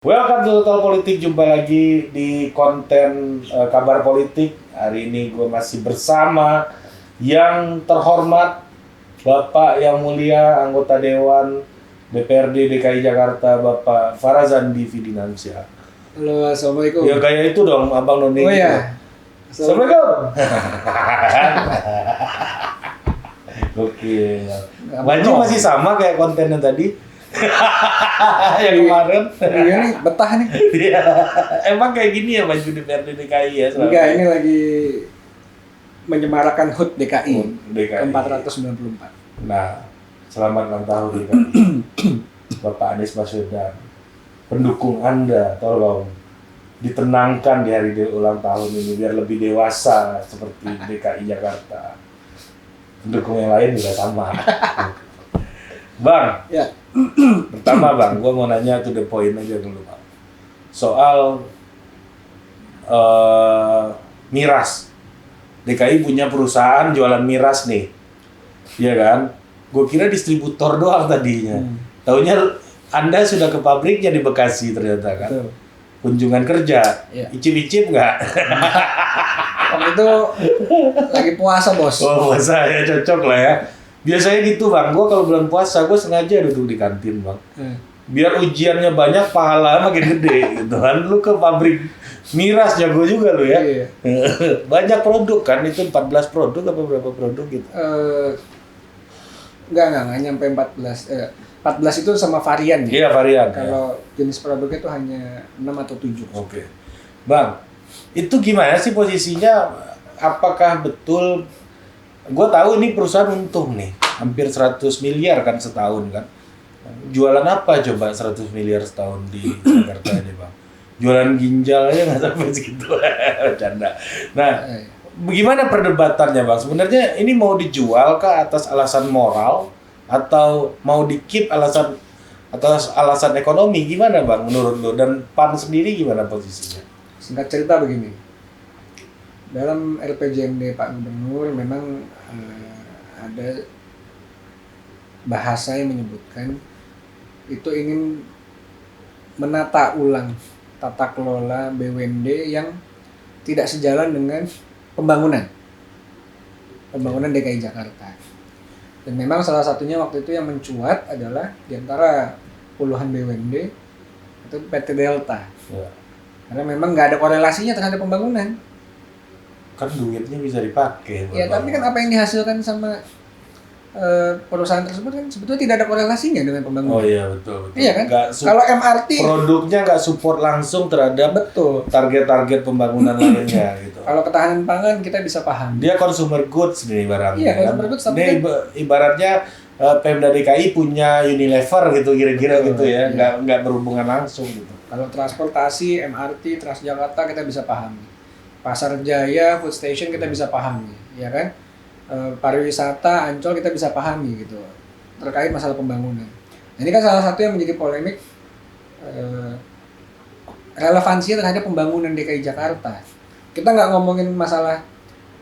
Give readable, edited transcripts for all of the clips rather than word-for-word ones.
Welcome to Total Politik, jumpa lagi di konten kabar politik. Hari ini gue masih bersama yang terhormat Bapak yang mulia anggota Dewan DPRD DKI Jakarta, Bapak Farazandi Fidinansyah. Halo, assalamualaikum. Ya kayak itu dong, Abang Noni. Oh gitu. ya. Assalamualaikum. Oke. Baju masih sama kayak konten yang tadi. Yang kemarin. Iya nih, betah nih. Iya. Emang kayak gini ya baju DPRD DKI ya? Enggak, ini lagi menyemarakan HUT DKI. DKI. 494. Nah, selamat ulang tahun DKI. Bapak Anies Baswedan. Pendukung Anda, tolong ditenangkan di hari ulang tahun ini biar lebih dewasa seperti DKI Jakarta. Pendukung yang lain juga sama. Bang, Ya. pertama Bang, gue mau nanya to the point aja dulu Bang. Soal miras. DKI punya perusahaan jualan miras nih, iya kan? Gue kira distributor doang tadinya. Taunya Anda sudah ke pabriknya di Bekasi ternyata kan? Betul. Kunjungan kerja, Iya. icip-icip nggak? Waktu itu lagi puasa, Bos. Oh, puasa ya cocok lah ya. Biasanya gitu Bang, gue kalau bulan puasa gue sengaja duduk di kantin Bang. Biar ujiannya banyak, pahala makin gede gitu kan. Lu ke pabrik miras jago juga lu ya. Iya. Banyak produk kan, itu 14 produk apa berapa produk gitu. Enggak nyampe 14. 14 itu sama varian ya. Iya varian. Kalau jenis produknya itu hanya 6 atau 7. Oke. Bang, itu gimana sih posisinya? Apakah betul, gue tahu ini perusahaan untung nih, hampir 100 miliar kan setahun kan. Jualan apa coba 100 miliar setahun di Jakarta ini Bang? Jualan ginjal aja nggak sampai segitu. Bercanda. Nah, bagaimana perdebatannya Bang? Sebenarnya ini mau dijual ke atas alasan moral atau mau di-keep atas alasan ekonomi? Gimana Bang menurut lo? Dan PAN sendiri gimana posisinya? Singkat cerita begini. Dalam RPJMD Pak Gubernur memang ada bahasa yang menyebutkan itu ingin menata ulang tata kelola BUMD yang tidak sejalan dengan pembangunan DKI Jakarta. Dan memang salah satunya waktu itu yang mencuat adalah diantara puluhan BUMD itu PT Delta. Ya. Karena memang nggak ada korelasinya terhadap pembangunan. Kan duitnya bisa dipakai. Ya, tapi kan apa yang dihasilkan sama perusahaan tersebut kan sebetulnya tidak ada korelasinya dengan pembangunan. Oh iya betul. Iya kan? Nggak Kalau MRT produknya nggak support langsung terhadap betul. Target-target pembangunan lainnya gitu. Kalau ketahanan pangan kita bisa paham. Dia consumer goods nih ibaratnya. Iya, consumer goods, tapi Ini kan ibaratnya Pemda DKI punya Unilever gitu kira-kira betul, gitu ya, iya. nggak berhubungan langsung gitu. Kalau transportasi, MRT, Transjakarta kita bisa pahami. Pasar Jaya, Food Station kita bisa pahami, ya kan? Pariwisata, Ancol kita bisa pahami gitu terkait masalah pembangunan. Nah, ini kan salah satu yang menjadi polemik relevansinya terhadap pembangunan DKI Jakarta. Kita nggak ngomongin masalah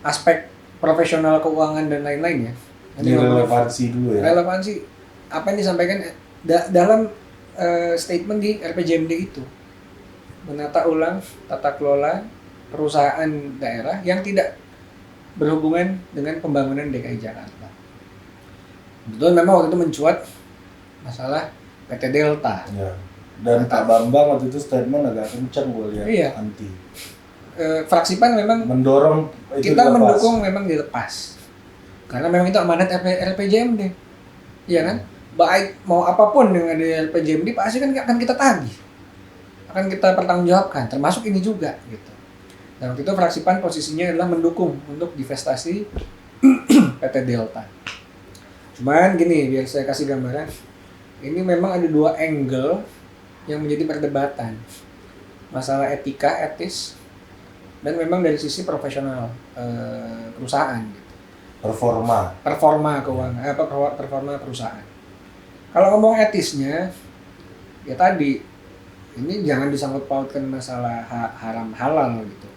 aspek profesional keuangan dan lain-lain ya. Ini relevansi dulu ya. Relevansi apa yang disampaikan dalam statement di RPJMD itu, menata ulang tata kelola perusahaan daerah yang tidak berhubungan dengan pembangunan DKI Jakarta. Betul, memang waktu itu mencuat masalah PT Delta. Ya. Dan Pak Bambang waktu itu statement agak kencang gue lihat. Iya. Anti. Fraksi PAN memang Mendorong itu kita dilepas. mendukung memang dilepas. Karena memang itu amanat RPJMD. Iya kan? Baik mau apapun yang ada di RPJMD pasti kan akan kita tagih. Akan kita pertanggungjawabkan, termasuk ini juga gitu. Dan waktu itu fraksi PAN posisinya adalah mendukung untuk divestasi PT Delta. Cuman gini, biar saya kasih gambaran. Ini memang ada dua angle yang menjadi perdebatan. Masalah etika, etis, dan memang dari sisi profesional perusahaan gitu. Performa keuangan, performa perusahaan. Kalau ngomong etisnya, ya tadi ini jangan disangkut pautkan masalah haram halal gitu.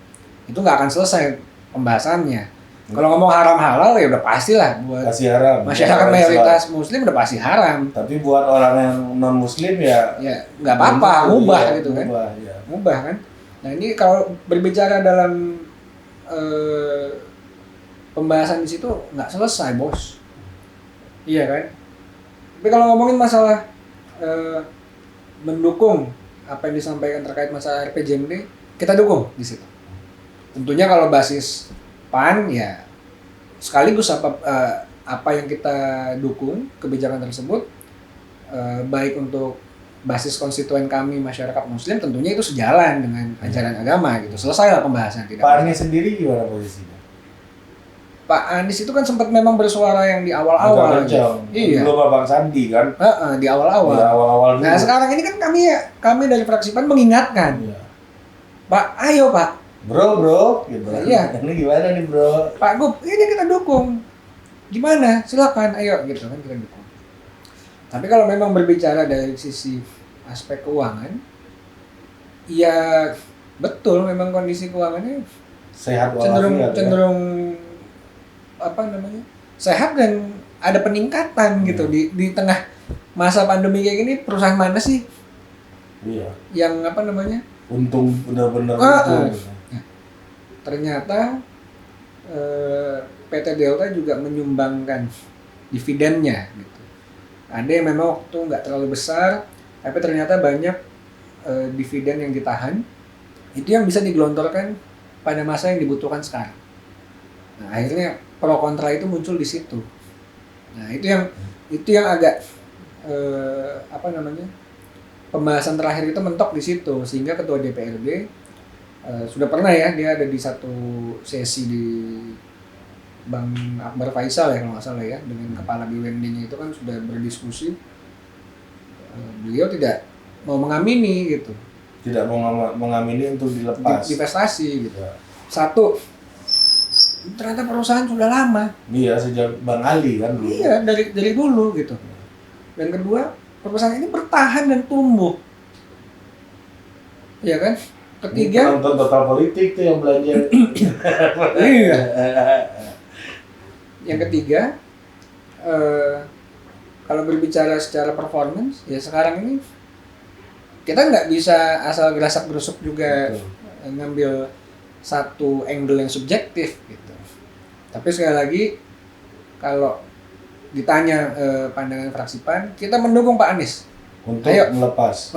Itu nggak akan selesai pembahasannya. Kalau ngomong haram halal ya udah pastilah buat Pasti haram. masyarakat Orang mayoritas muslim udah pasti haram. Islam. Tapi buat orang yang non muslim ya Ya nggak apa-apa, mubah iya, gitu kan. mubah, ya. Mubah kan. Nah ini kalau berbicara dalam pembahasan di situ nggak selesai bos. Iya kan. Tapi kalau ngomongin masalah mendukung apa yang disampaikan terkait masalah RPJMD, kita dukung di situ. Tentunya kalau basis PAN ya sekaligus apa yang kita dukung kebijakan tersebut baik untuk basis konstituen kami masyarakat muslim tentunya itu sejalan dengan ajaran agama gitu. Selesailah pembahasan tidak. Pak Anies sendiri gimana posisinya? Pak Anies itu kan sempat memang bersuara yang di awal-awal. Iya. Belum Bang Sandi kan? Di awal-awal. Ya, awal-awal dulu. Nah sekarang ini kan kami dari fraksi PAN mengingatkan, Iya. Pak, ayo Pak, Bro, gitu. Iya. Ini gimana nih bro? Pak Gub, ini kita dukung. Gimana? Silakan, ayo gitu kan kita dukung. Tapi kalau memang berbicara dari sisi aspek keuangan, ya betul memang kondisi keuangannya Sehat cenderung apa namanya? Sehat dan ada peningkatan gitu di tengah masa pandemi kayak gini. Perusahaan mana sih Iya. yang apa namanya? Untung benar-benar untung. Ternyata PT Delta juga menyumbangkan dividennya gitu. Ada yang memang waktu nggak terlalu besar, tapi ternyata banyak dividen yang ditahan. Itu yang bisa digelontorkan pada masa yang dibutuhkan sekarang. Nah, akhirnya pro kontra itu muncul di situ. Nah, itu yang agak apa namanya? Pembahasan terakhir itu mentok di situ sehingga ketua DPRD sudah pernah ya dia ada di satu sesi di Bang Akbar Faisal ya kalau nggak salah ya dengan kepala BUMD-nya itu kan sudah berdiskusi. Beliau tidak mau mengamini gitu. Tidak mau mengamini untuk dilepas. Divestasi gitu. Ya. Satu, ternyata perusahaan sudah lama. Iya sejak Bang Ali kan dulu. Iya dari dulu gitu. Dan kedua, perusahaan ini bertahan dan tumbuh. Iya kan? Ketiga, nonton Total Politik tuh yang belanja. iya. Yang ketiga, kalau berbicara secara performance, ya sekarang ini kita nggak bisa asal gerasak gerusuk juga ngambil satu angle yang subjektif gitu. Tapi sekali lagi, kalau ditanya pandangan fraksi PAN, kita mendukung Pak Anies Untuk melepas.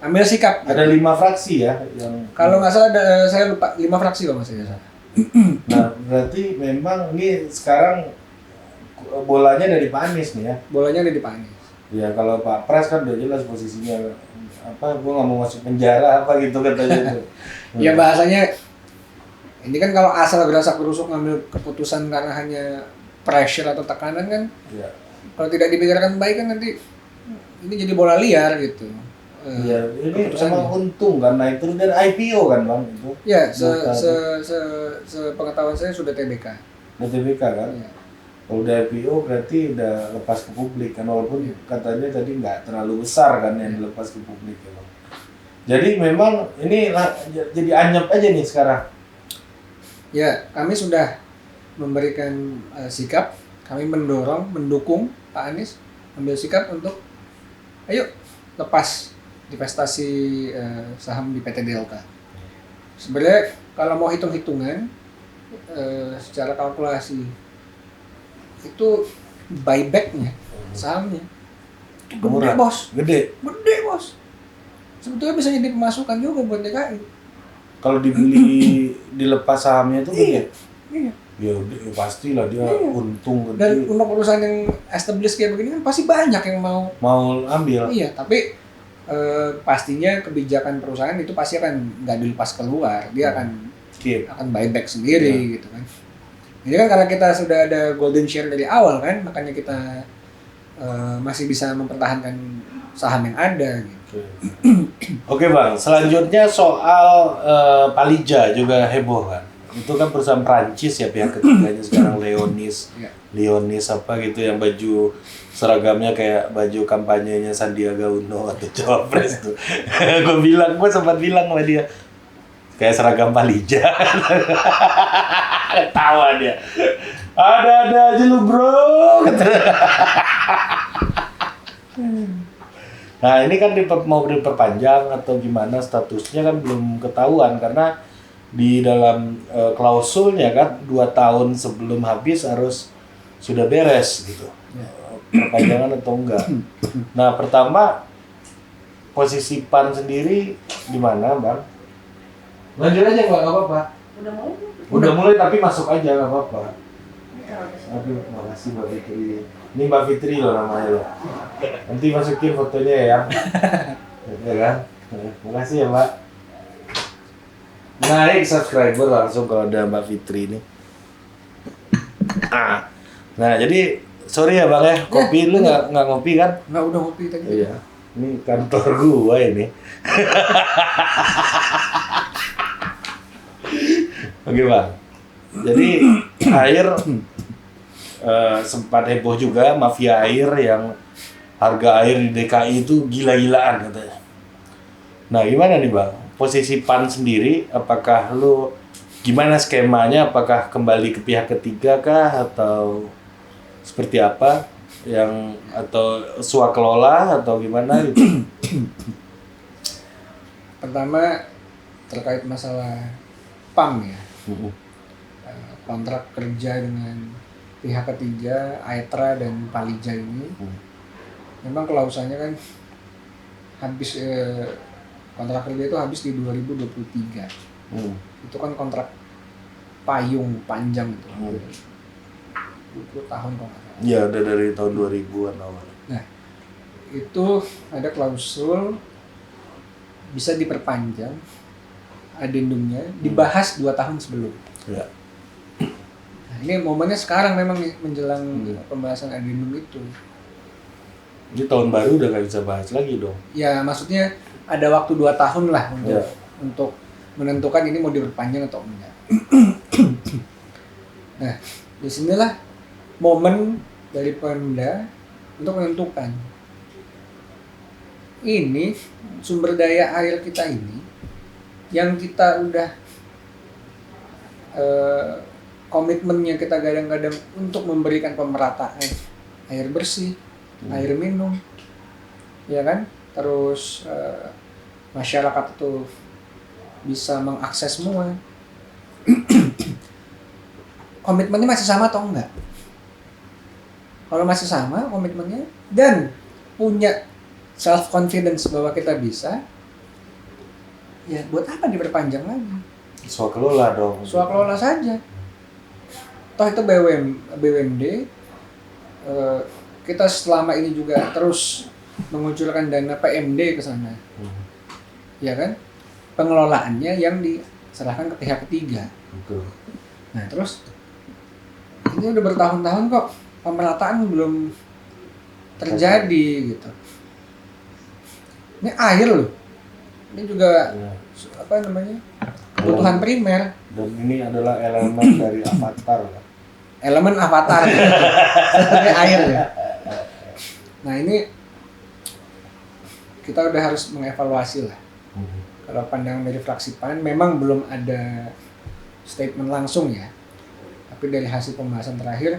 Ambil sikap. Ada 5 fraksi ya yang. Kalau nggak salah saya lupa 5 fraksi kalau nggak salah. Nah berarti memang ini sekarang bolanya dari Pak Anies nih ya. Bolanya ada di Pak Anies. Ya kalau Pak Pres kan udah jelas posisinya apa, gue nggak mau masuk penjara apa gitu katanya itu. Ya bahasanya ini kan kalau asal gerasak gerusuk ngambil keputusan karena hanya pressure atau tekanan kan, Ya. kalau tidak dipikirkan baik kan nanti ini jadi bola liar gitu. Iya, ini emang untung karena itu dan IPO kan bang itu. Ya, sepengetahuan saya sudah TBK. TBK kan. Ya. Kalau udah IPO berarti udah lepas ke publik kan, walaupun katanya tadi nggak terlalu besar kan yang dilepas ke publik ya bang. Jadi memang ini jadi anyep aja nih sekarang. Ya, kami sudah memberikan sikap, kami mendukung Pak Anies ambil sikap untuk ayo lepas divestasi saham di PT Delta. Sebenarnya kalau mau hitung-hitungan secara kalkulasi itu buybacknya sahamnya itu gede bos. Gede Bos. Sebetulnya bisa jadi pemasukan juga buat DKI. Kalau dibeli dilepas sahamnya itu gede. Iya. Ya pastilah dia untung gede. Dan untuk perusahaan yang established kayak begini kan pasti banyak yang mau ambil. Iya, tapi pastinya kebijakan perusahaan itu pasti akan nggak dilepas keluar, dia akan buyback sendiri gitu kan. Ini kan karena kita sudah ada golden share dari awal kan, makanya kita masih bisa mempertahankan saham yang ada gitu. Oke bang, selanjutnya soal Palija juga heboh kan. Itu kan perusahaan Prancis ya pihak ketiganya sekarang Leonis apa gitu yang baju seragamnya kayak baju kampanyenya Sandiaga Uno atau Cawapres tuh. Gue sempat bilang sama dia, kayak seragam Palija. Tawa dia. Ada aja lu bro. Nah ini kan mau diperpanjang atau gimana statusnya kan belum ketahuan karena di dalam klausulnya kan 2 tahun sebelum habis harus sudah beres gitu. Perpanjangan atau enggak. Nah pertama posisi PAN sendiri di mana Bang? Lanjut aja nggak apa-apa. Udah mulai tapi masuk aja nggak apa-apa. Aduh, makasih Mbak Fitri. Ini Mbak Fitri loh namanya loh. Nanti masukin fotonya ya. Ya kan? Makasih ya Mbak. Naik subscriber langsung kalau ada Mbak Fitri ini. Nah jadi sorry ya Bang ya, kopi lu nggak ngopi kan? Nggak, udah ngopi tadi. Iya. Ini kantor gua ini. Oke Bang. Jadi air sempat heboh juga mafia air yang harga air di DKI itu gila-gilaan katanya. Nah gimana nih Bang? Posisi PAN sendiri, apakah lu gimana skemanya? Apakah kembali ke pihak ketiga kah atau seperti apa? Yang atau swakelola atau gimana gitu? Pertama terkait masalah PAM ya. Kontrak kerja dengan pihak ketiga, Aetra dan Palija ini memang klausulnya kan habis kontrak kerja itu habis di 2023. Itu kan kontrak payung panjang itu. 20 tahun kok nggak salah. Ya udah dari tahun 2000-an awal. Nah, itu ada klausul bisa diperpanjang adendumnya dibahas 2 tahun sebelum. Ya. Nah, ini momennya sekarang memang menjelang pembahasan adendum itu. Ini tahun baru udah gak bisa bahas lagi dong. Ya maksudnya ada waktu 2 tahun lah untuk menentukan ini mau diperpanjang atau enggak. Nah, disinilah momen dari Pemda untuk menentukan ini sumber daya air kita ini yang kita udah komitmennya kita gadang-gadang untuk memberikan pemerataan air bersih, air minum, ya kan? Terus masyarakat itu bisa mengakses semua. Komitmennya masih sama atau enggak? Kalau masih sama komitmennya dan punya self confidence bahwa kita bisa, ya buat apa diperpanjang lagi? Swakelola dong. Swakelola saja. Toh itu BUMD, kita selama ini juga terus mengucurkan dana PMD ke sana, ya kan? Pengelolaannya yang diserahkan ke pihak ketiga. Betul. Nah terus ini udah bertahun-tahun kok pemerataan belum terjadi gitu. Ini air loh, ini juga apa namanya kebutuhan primer. Dan ini adalah elemen dari avatar. Elemen avatar sebagai air ya. Nah ini kita udah harus mengevaluasi lah. Kalau pandangan dari fraksi PAN memang belum ada statement langsung ya, tapi dari hasil pembahasan terakhir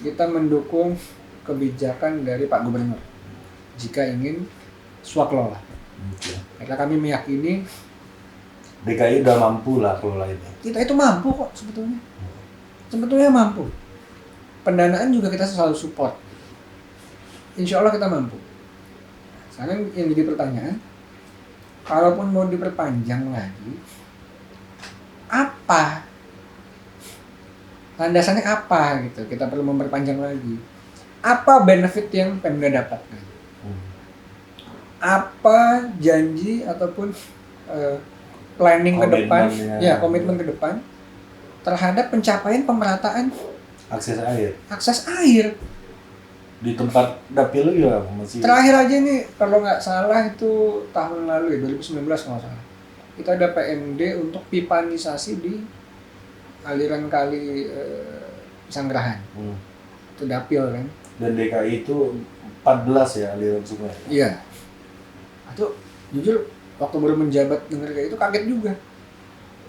kita mendukung kebijakan dari Pak Gubernur jika ingin swakelola. Karena kami meyakini DKI udah mampu lah kelola ini. Kita itu mampu kok sebetulnya. Sebetulnya mampu. Pendanaan juga kita selalu support. Insya Allah kita mampu. Sekarang yang jadi pertanyaan, kalaupun mau diperpanjang lagi, apa? Landasannya apa gitu? Kita perlu memperpanjang lagi. Apa benefit yang Pemda dapatkan? Apa janji ataupun planning ke depan, ya komitmen ke depan terhadap pencapaian pemerataan akses air di tempat dapil lu ya masih. Terakhir aja nih kalau nggak salah itu tahun lalu ya 2019 kalau nggak salah kita ada PMD untuk pipanisasi di aliran kali Pesanggerahan. Itu dapil kan. Dan DKI itu 14 ya aliran sungai. Iya. Itu jujur waktu baru menjabat denger kayak itu kaget juga.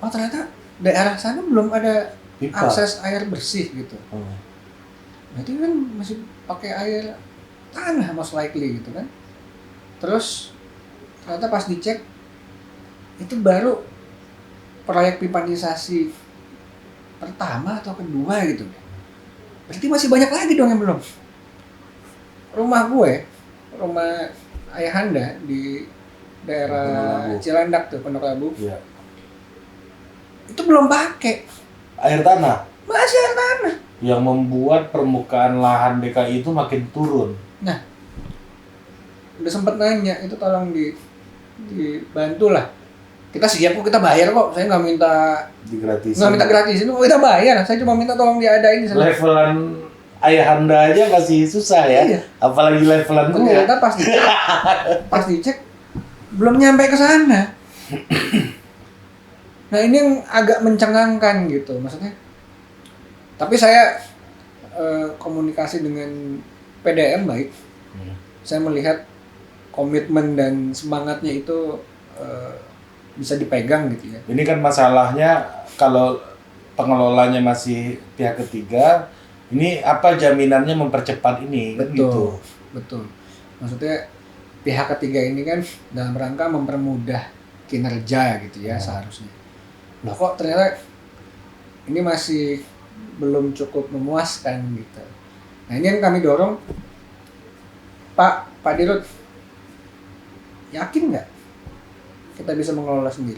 Oh ternyata daerah sana belum ada Pipa. akses air bersih gitu. Berarti kan masih pakai air tanah most likely gitu kan. Terus ternyata pas dicek itu baru proyek pipanisasi pertama atau kedua gitu. Berarti masih banyak lagi dong yang belum. Rumah ayahanda di daerah Cilandak tuh, Pondok Labu. Iya. Itu belum pakai Air tanah masih air tanah. yang membuat permukaan lahan DKI itu makin turun. Nah, udah sempet nanya itu tolong dibantu lah. Kita siap kok, kita bayar kok. Saya nggak minta gratisin, kok kita bayar. Saya cuma minta tolong diadain di sana. Levelan ayahanda aja masih susah ya. Iya. Apalagi levelan gua. Ternyata pas dicek belum nyampe ke sana. Nah ini yang agak mencengangkan gitu, maksudnya. Tapi saya komunikasi dengan PDM baik. Saya melihat komitmen dan semangatnya itu bisa dipegang gitu ya. Ini kan masalahnya kalau pengelolanya masih pihak ketiga, ini apa jaminannya mempercepat ini? Betul, gitu. betul. Maksudnya pihak ketiga ini kan dalam rangka mempermudah kinerja gitu ya seharusnya. Loh kok ternyata ini masih belum cukup memuaskan gitu. Nah ini yang kami dorong, Pak Dirut, yakin nggak kita bisa mengelola sendiri?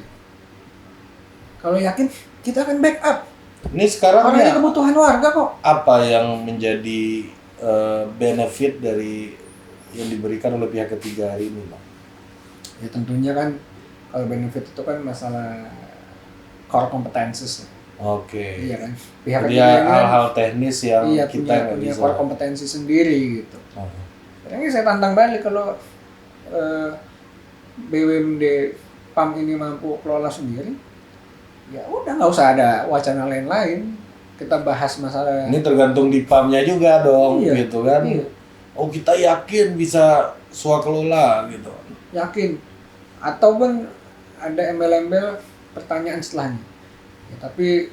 Kalau yakin, kita akan backup. Ini sekarang Karena ini kebutuhan warga kok. apa yang menjadi benefit dari yang diberikan oleh pihak ketiga hari ini, Bang? Ya tentunya kan kalau benefit itu kan masalah core competences. Oke. Iya kan. Pihak Jadi ketiga ini hal-hal teknis yang kita nggak punya bisa. core kompetensi sendiri gitu. Ini saya tantang balik kalau BUMD PAM ini mampu kelola sendiri, ya udah nggak usah ada wacana lain-lain. Kita bahas masalah. Ini tergantung di PAM-nya juga dong, Iya, gitu kan? iya. Oh kita yakin bisa swakelola gitu. Yakin. Atau pun ada embel-embel pertanyaan setelahnya. Ya, tapi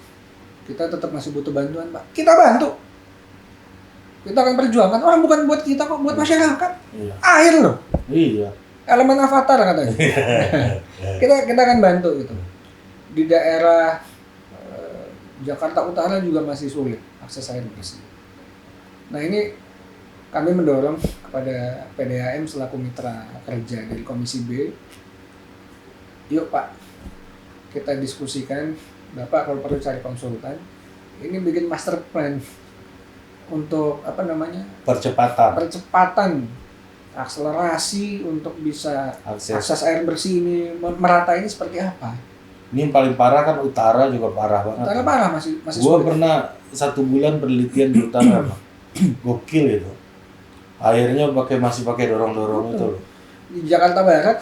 kita tetap masih butuh bantuan, Pak. Kita bantu. Kita akan perjuangkan. Orang bukan buat kita kok, buat masyarakat. Iya. Air loh. Iya. Elemen avatar katanya. kita akan bantu gitu. Di daerah Jakarta Utara juga masih sulit akses air bersih. Nah ini kami mendorong kepada PDAM selaku mitra kerja dari Komisi B. Yuk Pak, kita diskusikan. Bapak kalau perlu cari konsultan. Ini bikin master plan untuk percepatan, akselerasi untuk bisa akses air bersih ini merata ini seperti apa? Ini yang paling parah kan utara juga parah banget. Utara parah masih Gua sulit. pernah 1 bulan penelitian di utara, Bang. Gokil itu. Airnya masih pakai dorong-dorong itu loh. Di Jakarta Barat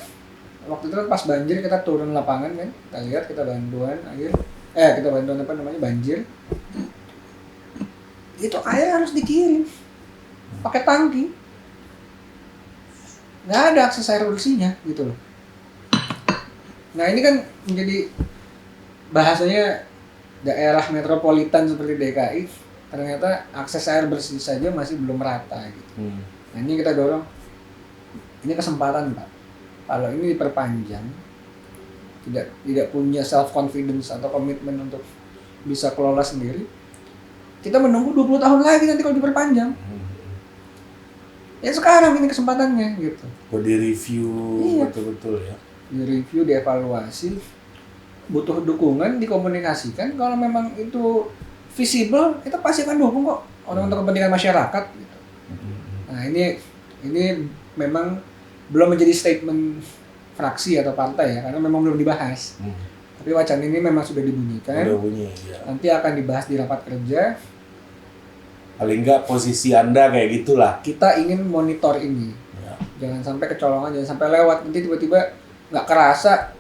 waktu itu kan pas banjir kita turun lapangan kan, kita lihat kita bantuan banjir. Itu air harus dikirim pakai tangki. Nggak ada akses air bersihnya gitu loh. Nah ini kan menjadi bahasanya daerah metropolitan seperti DKI, ternyata akses air bersih saja masih belum merata gitu. Nah ini kita dorong, ini kesempatan Pak. Kalau ini diperpanjang, tidak punya self confidence atau komitmen untuk bisa kelola sendiri, kita menunggu 20 tahun lagi nanti kalau diperpanjang. Ya sekarang ini kesempatannya gitu. Buat di-review betul-betul ya. Di-review, dievaluasi, butuh dukungan, dikomunikasikan. Kalau memang itu visible, kita pasti akan dukung kok. Orang untuk kepentingan masyarakat gitu. Nah ini memang belum menjadi statement fraksi atau partai ya, karena memang belum dibahas. Tapi wacana ini memang sudah dibunyikan. Udah bunyi, ya. Nanti akan dibahas di rapat kerja. Paling nggak posisi Anda kayak gitulah. Kita ingin monitor ini. Ya. Jangan sampai kecolongan, jangan sampai lewat. Nanti tiba-tiba nggak kerasa.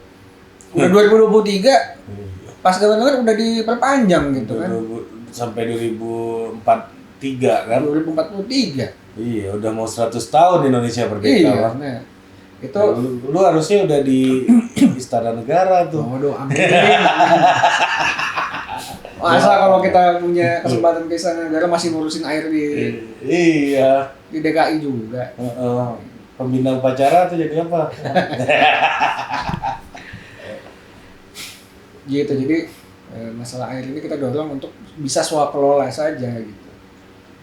Udah 2023, pas kapan udah diperpanjang gitu kan. Sampai 2043 kan. 2043. Iya, udah mau 100 tahun Indonesia merdeka. Iya, nah. Itu lu harusnya udah di Istana Negara tuh. bodoh amin. Masa kalau kita punya kesempatan ke Istana Negara masih ngurusin air Iya. di DKI juga. Pembina upacara tuh jadi apa? Gitu, jadi masalah air ini kita dorong untuk bisa swakelola saja gitu.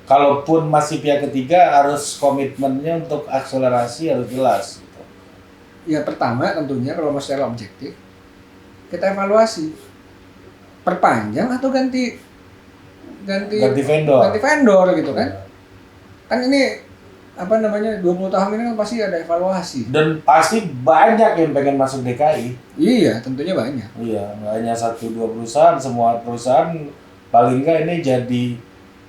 Kalaupun masih pihak ketiga harus komitmennya untuk akselerasi harus jelas. Gitu. Ya pertama tentunya kalau mau secara objektif kita evaluasi perpanjang atau ganti vendor. ganti vendor gitu kan. Kan ini apa namanya 20 tahun ini kan pasti ada evaluasi. Dan pasti banyak yang pengen masuk DKI. Iya, tentunya banyak. Iya, nggak hanya 1-2 perusahaan, semua perusahaan paling nggak ini jadi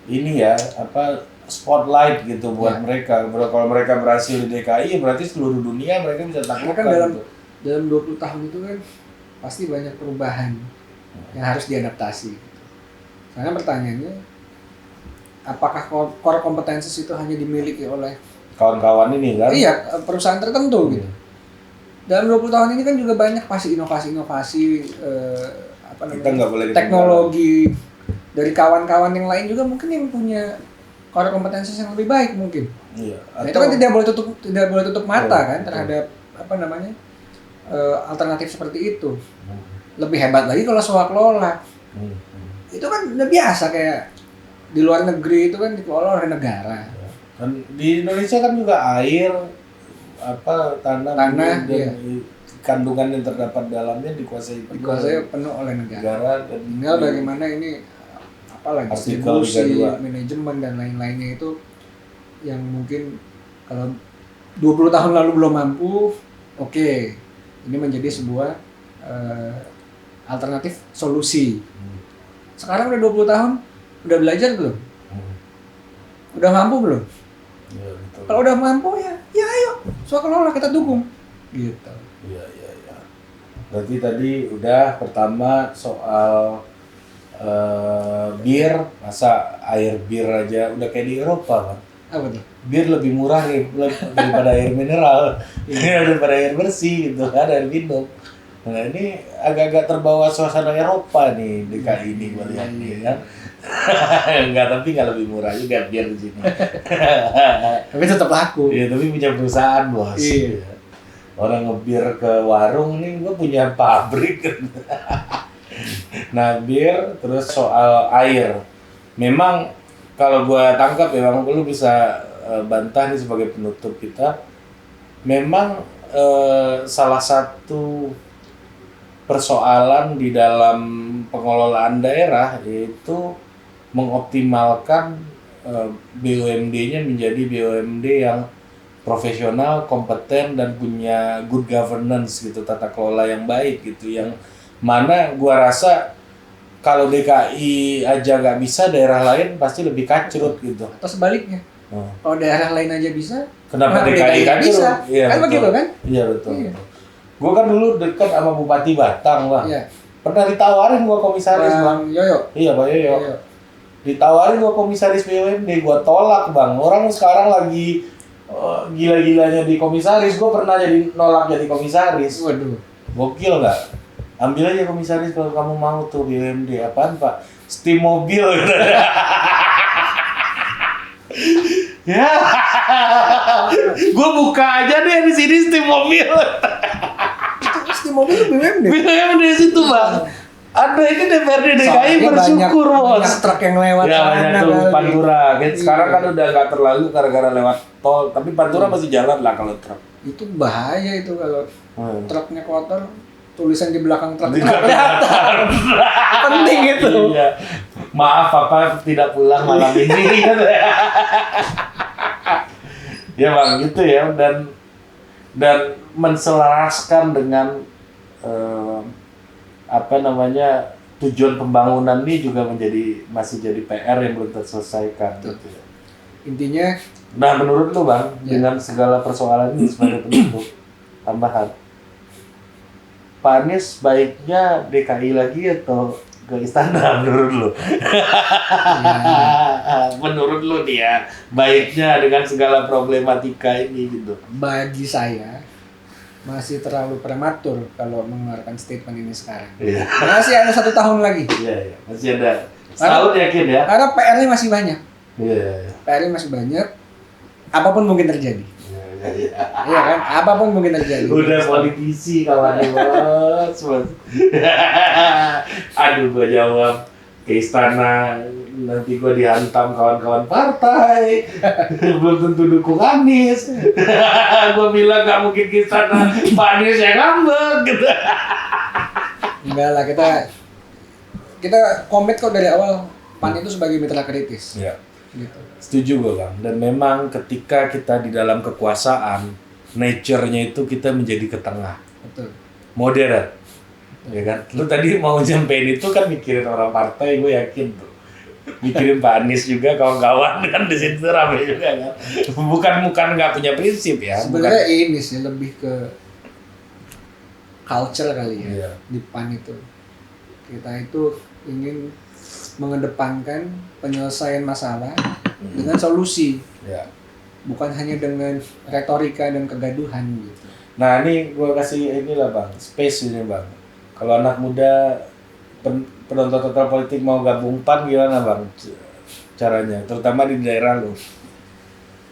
ini ya apa spotlight gitu buat mereka. Kalau mereka berhasil di DKI berarti seluruh dunia mereka bisa taklukkan. Kan gitu. dalam 20 tahun itu kan pasti banyak perubahan yang harus diadaptasi. Karena pertanyaannya, apakah core competences itu hanya dimiliki oleh Kawan-kawan ini kan? Iya, perusahaan tertentu gitu. Dalam 20 tahun ini kan juga banyak pasti inovasi-inovasi apa namanya? Kita nggak boleh teknologi dari kawan-kawan yang lain juga mungkin yang punya core competences yang lebih baik mungkin. Iya. Nah, itu kan tidak boleh tutup mata kan terhadap apa namanya? Alternatif seperti itu. Lebih hebat lagi kalau swakelola. Itu kan udah biasa kayak di luar negeri itu kan dikelola oleh negara. Kan di Indonesia kan juga air apa tanah dan iya. kandungan yang terdapat dalamnya dikuasai penuh oleh negara. dan Tinggal bagaimana ini apalagi distribusi, manajemen dan lain-lainnya itu yang mungkin kalau 20 tahun lalu belum mampu, oke. Ini menjadi sebuah alternatif solusi. Sekarang udah 20 tahun, udah belajar belum? Udah mampu belum? Ya, betul. Kalau udah mampu ya ayo, swakelola kita dukung. Gitu. Iya. Berarti tadi udah pertama soal bir, masa air bir aja udah kayak di Eropa kan? Apa tuh? Bir lebih murah nih daripada air mineral, daripada air bersih gitu kan, air minum. Nah ini agak-agak terbawa suasana Eropa nih DKI ini gue lihat nih kan. Enggak, tapi nggak lebih murah juga bir di sini. Tapi tetap laku. Iya, tapi punya perusahaan bos. Iya. Orang ngebir ke warung nih, gue punya pabrik. Nah bir, terus soal air. Memang kalau gue tangkap ya, memang lu bisa bantah nih sebagai penutup kita. Memang salah satu persoalan di dalam pengelolaan daerah yaitu mengoptimalkan BUMD-nya menjadi BUMD yang profesional, kompeten dan punya good governance gitu, tata kelola yang baik gitu, yang mana gua rasa kalau DKI aja nggak bisa, daerah lain pasti lebih kacrut gitu. Atau sebaliknya. Kalau daerah lain aja bisa, kenapa DKI nggak bisa? Iya, kan betul. begitu kan? Iya betul. Iya. Gue kan dulu dekat sama Bupati Batang, Bang. Iya. Pernah ditawarin gua komisaris, Bang. Yoyo. Iya, Pak Yoyo. Ditawarin gua komisaris BUMD, gua tolak, Bang. Orang sekarang lagi gila-gilanya di komisaris, gua pernah nolak jadi komisaris. Waduh. Gokil nggak? Ambil aja komisaris kalau kamu mau tuh BUMD. Apaan, Pak? Steam mobil. Ya. Gua buka aja deh di sini Steam mobil. Steam mobil BUMD. BUMD situ, Bang. Ada ini DPRD DKI bersyukur, Bos. Banyak truk yang lewat ya, banyak tuh kali. Pantura. Sekarang kan udah nggak terlalu gara-gara lewat tol, tapi Pantura masih jalan lah kalau truk. Itu bahaya itu kalau truknya kotor, tulisan di belakang truk Tidak kelihatan. Penting itu. Iya. Maaf Papa tidak pulang malam ini. Ya Bang, gitu ya, dan menselaraskan dengan tujuan pembangunan ini juga masih jadi PR yang belum terselesaikan. Gitu ya. Intinya, nah menurut lu Bang, dengan segala persoalan ini sebagai penutup tambahan, Pak Anies baiknya DKI lagi atau ke istana menurut lu? Menurut lu nih ya, baiknya dengan segala problematika ini gitu. bagi saya masih terlalu prematur kalau mengeluarkan statement ini sekarang. Iya. Masih ada 1 tahun lagi. Iya, masih ada. Setahun yakin ya? Karena PR-nya masih banyak. Iya. PR-nya masih banyak. Apapun mungkin terjadi. Iya. Iya kan? Apapun mungkin terjadi. Udah politisi kawannya Mas. Aduh, gua jawab ke istana, nanti gua dihantam kawan-kawan partai. Belum tentu dukung Anies. Gua bilang gak mungkin ke istana, Pak Anies yang ngambek gitu. Enggak lah, kita komit kok dari awal PAN itu sebagai mitra kritis. Iya. Gitu. Setuju gue Bang. Dan memang ketika kita di dalam kekuasaan, nature-nya itu kita menjadi ke tengah. Betul. Moderat. Ya kan? Lu tadi mau nyampein itu kan mikirin orang partai, gue yakin tuh. Mikirin Pak Anies juga, kawan-kawan kan di situ rame juga kan. Bukan nggak punya prinsip ya. Sebenarnya ini sih lebih ke culture kali ya. Iya. Di PAN itu. Kita itu ingin mengedepankan penyelesaian masalah dengan solusi. Ya. Bukan hanya dengan retorika dan kegaduhan gitu. Nah ini gue kasih inilah Bang, space ini Bang. Kalau anak muda penonton total politik mau gabung PAN gimana Bang caranya? Terutama di daerah lu.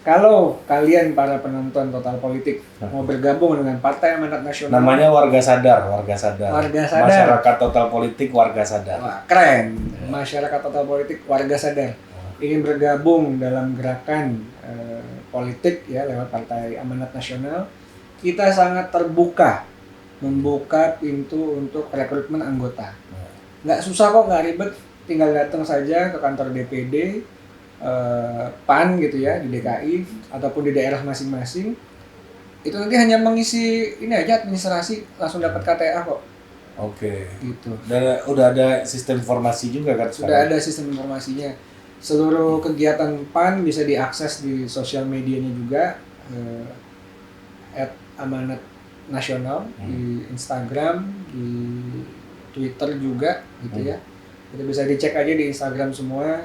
Kalau kalian para penonton total politik mau bergabung dengan Partai Amanat Nasional, Namanya warga sadar. Warga sadar. Masyarakat total politik warga sadar. Wah, keren. Masyarakat total politik warga sadar. Ingin bergabung dalam gerakan politik ya lewat Partai Amanat Nasional, kita sangat terbuka membuka pintu untuk rekrutmen anggota. Nggak susah kok, nggak ribet, tinggal datang saja ke kantor DPD PAN gitu ya di DKI ataupun di daerah masing-masing. Itu nanti hanya mengisi ini aja administrasi, langsung dapat KTA kok. Oke. Gitu. Dan udah ada sistem informasi juga kan Sudah sekarang? ada sistem informasinya. Seluruh kegiatan PAN bisa diakses di sosial medianya juga, @amanat nasional di Instagram, di Twitter juga gitu ya. Itu bisa dicek aja di Instagram semua.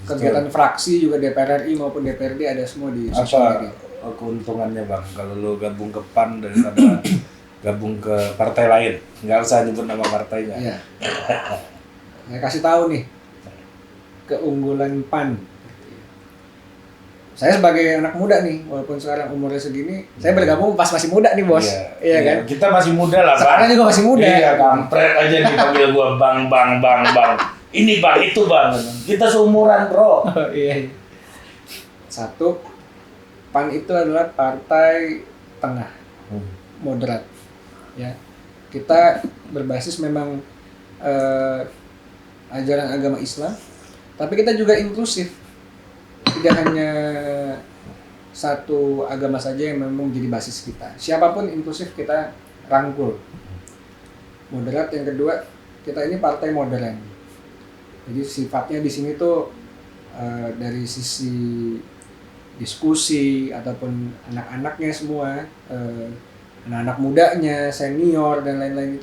Kegiatan fraksi juga DPR RI maupun DPRD ada semua di sosial media. Apa keuntungannya Bang kalau lo gabung ke PAN daripada gabung ke partai lain? Nggak usah nyebut nama partainya. Iya. Saya kasih tahu nih keunggulan PAN. Saya sebagai anak muda nih, walaupun sekarang umurnya segini, saya bergabung pas masih muda nih bos. Iya kan? Kita masih muda lah Bang. Sekarang juga masih muda. Iya, kampret aja dipanggil gua bang. Ini Bang, itu Bang. Kita seumuran bro. Iya. Satu, PAN itu adalah partai tengah, moderat. Ya, kita berbasis memang ajaran agama Islam, tapi kita juga inklusif. Tidak hanya satu agama saja yang memang menjadi basis kita. Siapapun inklusif kita rangkul. Moderat yang kedua, kita ini partai modern. Jadi sifatnya di sini tuh dari sisi diskusi ataupun anak-anaknya semua, anak-anak mudanya, senior dan lain-lain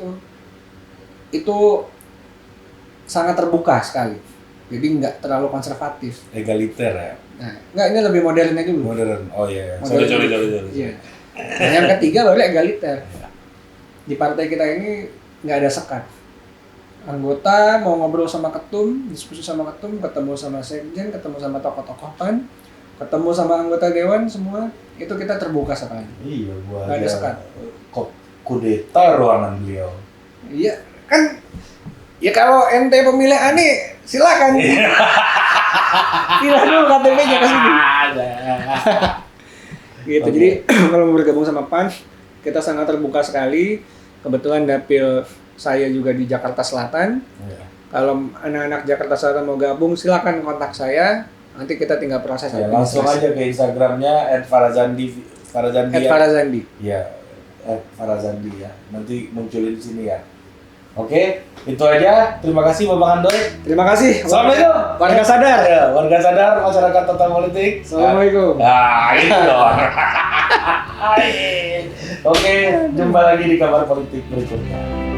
itu sangat terbuka sekali. Jadi nggak terlalu konservatif. Egaliter ya. Nah, nggak, ini lebih modernnya dulu. Modern. Oh iya. Modern. Sorry. Iya. Dan yang ketiga baru egaliter. Di partai kita ini nggak ada sekat. Anggota mau ngobrol sama ketum, diskusi sama ketum, ketemu sama sekjen, ketemu sama tokoh-tokoh PAN, ketemu sama anggota dewan, semua itu kita terbuka sekali. Iya, gua Nggak ada sekat. Kok kudeta ruangan beliau. Iya, kan ya kalau ente pemilih aneh, silakan. Pilih dulu KTP-nya ke sini. Gitu. Okay. Jadi kalau mau bergabung sama PAN, kita sangat terbuka sekali. Kebetulan dapil saya juga di Jakarta Selatan. Yeah. Kalau anak-anak Jakarta Selatan mau gabung, silakan kontak saya. Nanti kita tinggal proses. Ya, langsung aja ke Instagramnya @farazandi. @farazandi. Iya, @farazandi ya. Nanti munculin di sini ya. Oke, itu aja. Terima kasih Bapak Andoy. Terima kasih. Assalamualaikum. Warga sadar. Ya, warga sadar, masyarakat total politik. Assalamualaikum. Nah, itu dong. Oke, jumpa lagi di kabar politik berikutnya.